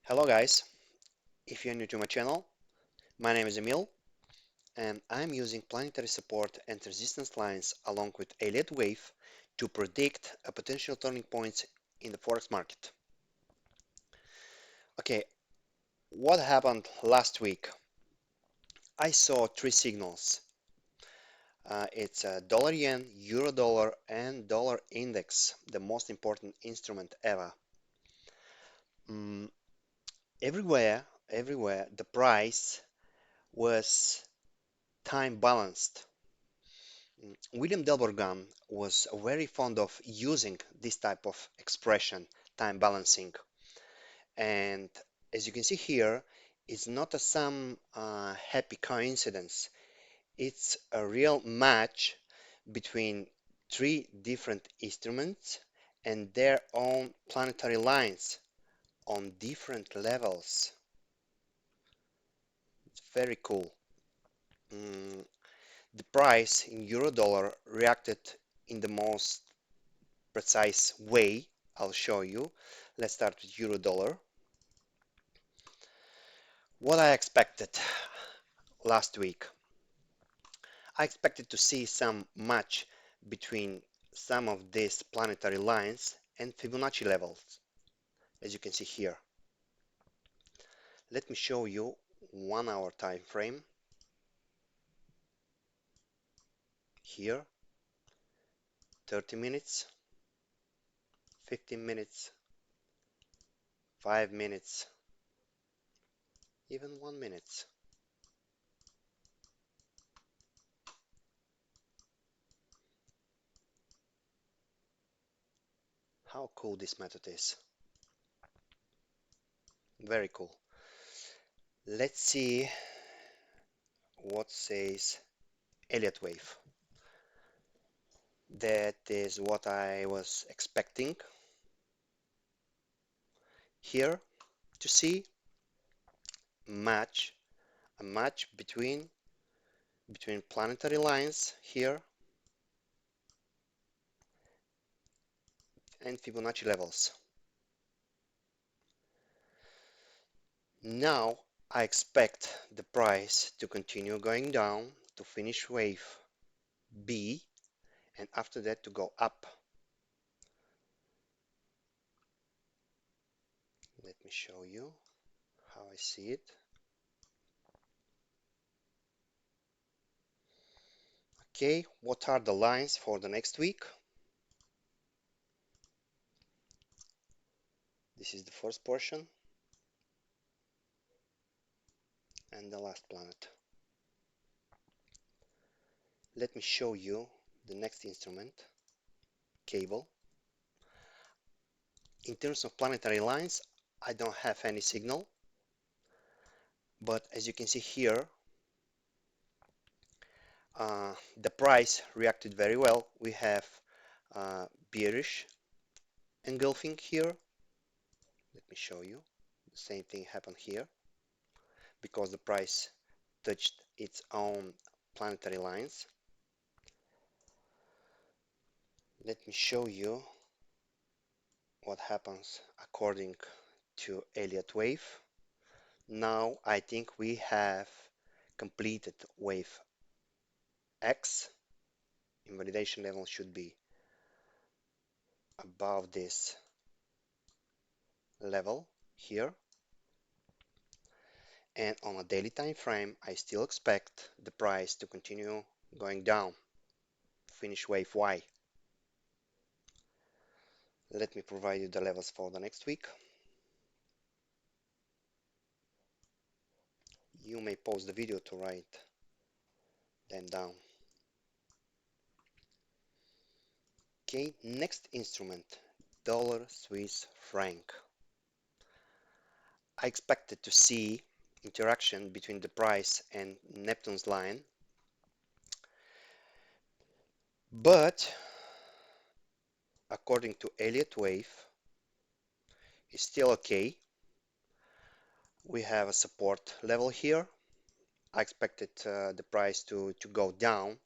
Hello guys, if you're new to my channel, my name is Emil and I'm using planetary support and resistance lines along with Elliott wave to predict a potential turning point in the Forex market. Okay, what happened last week? I saw three signals. It's dollar yen, euro dollar and dollar index, the most important instrument ever. Mm, everywhere the price was time balanced. William Delbert Gann was very fond of using this type of expression, time balancing. And as you can see here, it's not some happy coincidence. It's a real match between three different instruments and their own planetary lines on different levels. It's very cool. Mm, the price in euro dollar reacted in the most precise way. I'll show you. Let's start with euro dollar. What I expected last week. I expected to see some match between some of these planetary lines and Fibonacci levels, as you can see here. Let me show you 1 hour time frame here, 30 minutes, 15 minutes, 5 minutes, even 1 minute. How cool this method is. Very cool. Let's see what says Elliott wave. That is what I was expecting here to see match a match between planetary lines here and Fibonacci levels. Now I expect the price to continue going down to finish wave B and after that to go up. Let me show you how I see it. Okay, what are the lines for the next week? This is the first portion and the last planet. Let me show you the next instrument, cable. In terms of planetary lines, I don't have any signal, but as you can see here, the price reacted very well. We have bearish engulfing here. Let me show you. The same thing happened here because the price touched its own planetary lines. Let me show you what happens according to Elliott wave. Now I think we have completed wave X. Invalidation level should be above this level here, and on a daily time frame I still expect the price to continue going down, finish wave Y. Let me provide you the levels for the next week. You may pause the video to write them down. Okay, next instrument, dollar Swiss franc. I expected to see interaction between the price and Neptune's line, but according to Elliott wave, it's still okay. We have a support level here. I expected the price to go down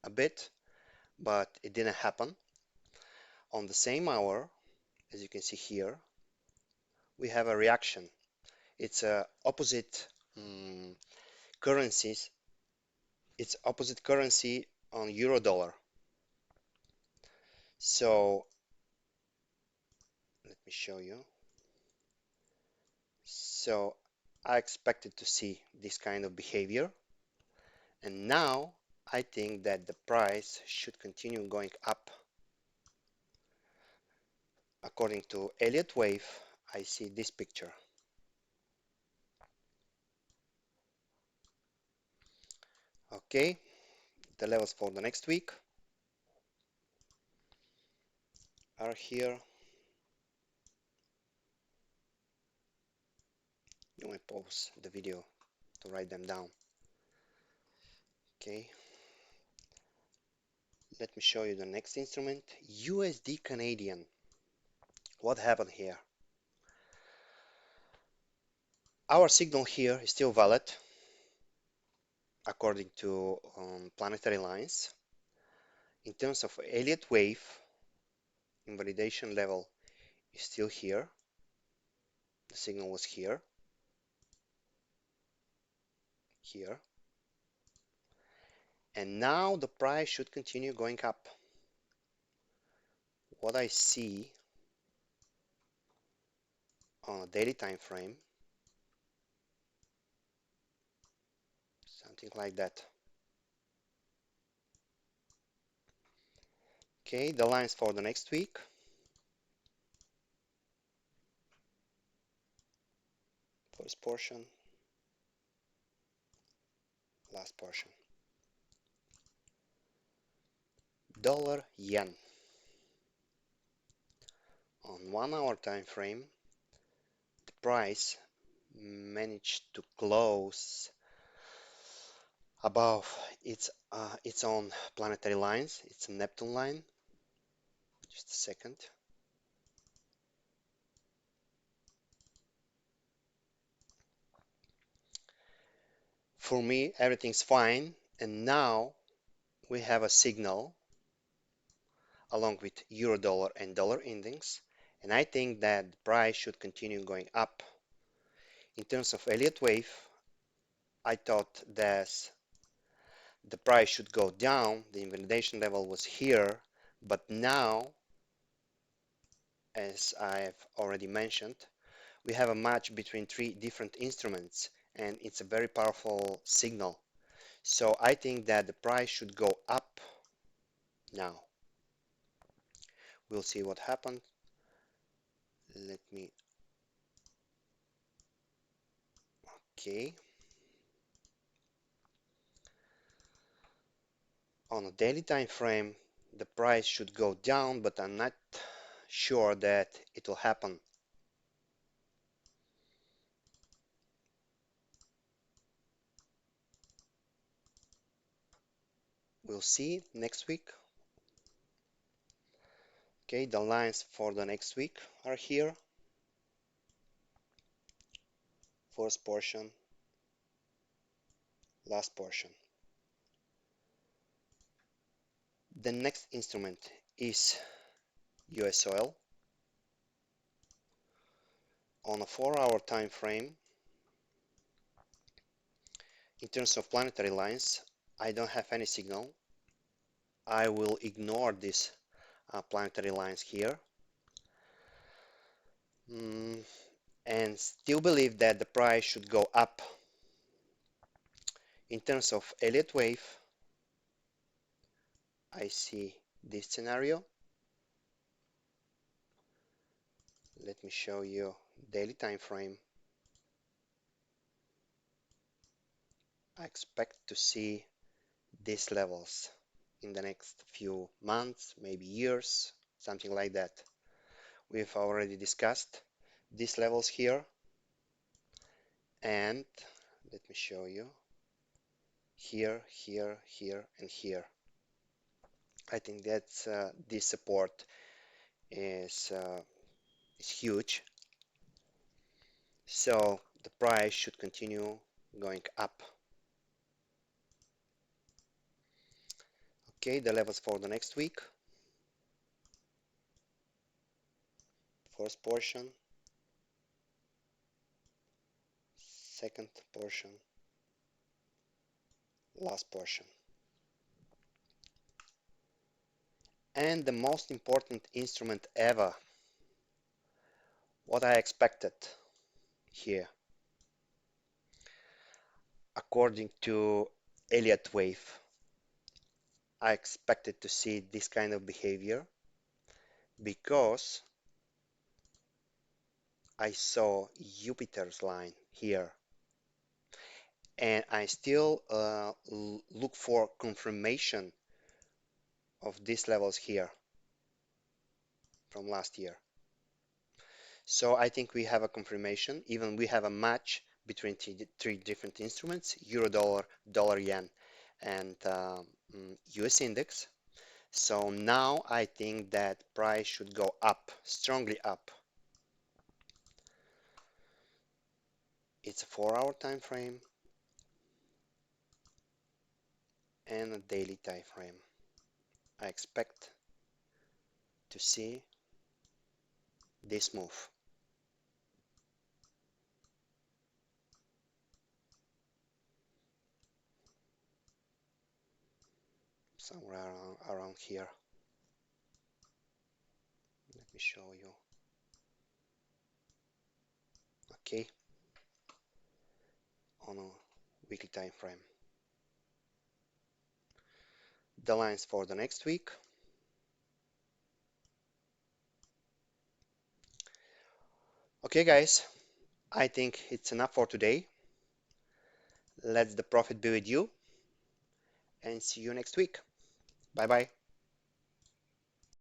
a bit, but it didn't happen. On the same hour, as you can see here, we have a reaction. It's opposite currencies. It's opposite currency on euro dollar. So let me show you. So I expected to see this kind of behavior, and now I think that the price should continue going up. According to Elliott wave, I see this picture. Okay, the levels for the next week are here. You may pause the video to write them down. Okay, let me show you the next instrument, USD Canadian. What happened here? Our signal here is still valid according to planetary lines. In terms of Elliott wave, invalidation level is still here. The signal was here, here, and now the price should continue going up. What I see on a daily time frame, something like that. Okay, the lines for the next week. First portion, last portion. Dollar yen. On 1 hour time frame, the price managed to close above its own planetary lines. It's a Neptune line. Just a second. For me, everything's fine, and now we have a signal along with euro dollar and dollar index, and I think that the price should continue going up. In terms of Elliott wave, I thought that the price should go down. The invalidation level was here, but now, as I've already mentioned, we have a match between three different instruments, and it's a very powerful signal. So I think that the price should go up now. We'll see what happens. Let me, okay. On a daily time frame, the price should go down, but I'm not sure that it will happen. We'll see next week. Okay, the lines for the next week are here. First portion, last portion. The next instrument is US oil. On a 4 hour time frame, in terms of planetary lines, I don't have any signal. I will ignore these planetary lines here. And still believe that the price should go up. In terms of Elliott wave, I see this scenario. Let me show you daily time frame. I expect to see these levels in the next few months, maybe years, something like that. We've already discussed these levels here, and let me show you here, here, here, and here. I think that this support is huge, so the price should continue going up. Okay, the levels for the next week. First portion, second portion, last portion. And the most important instrument ever, what I expected here, according to Elliott wave, I expected to see this kind of behavior because I saw Jupiter's line here, and I still look for confirmation of these levels here from last year. So I think we have a confirmation, even we have a match between three different instruments, euro dollar, dollar yen, and US index. So now I think that price should go up, strongly up. It's a 4-hour time frame and a daily time frame. I expect to see this move. Somewhere around here. Let me show you. Okay, on a weekly time frame. The lines for the next week. Okay, guys, I think it's enough for today. Let the profit be with you and see you next week. Bye bye.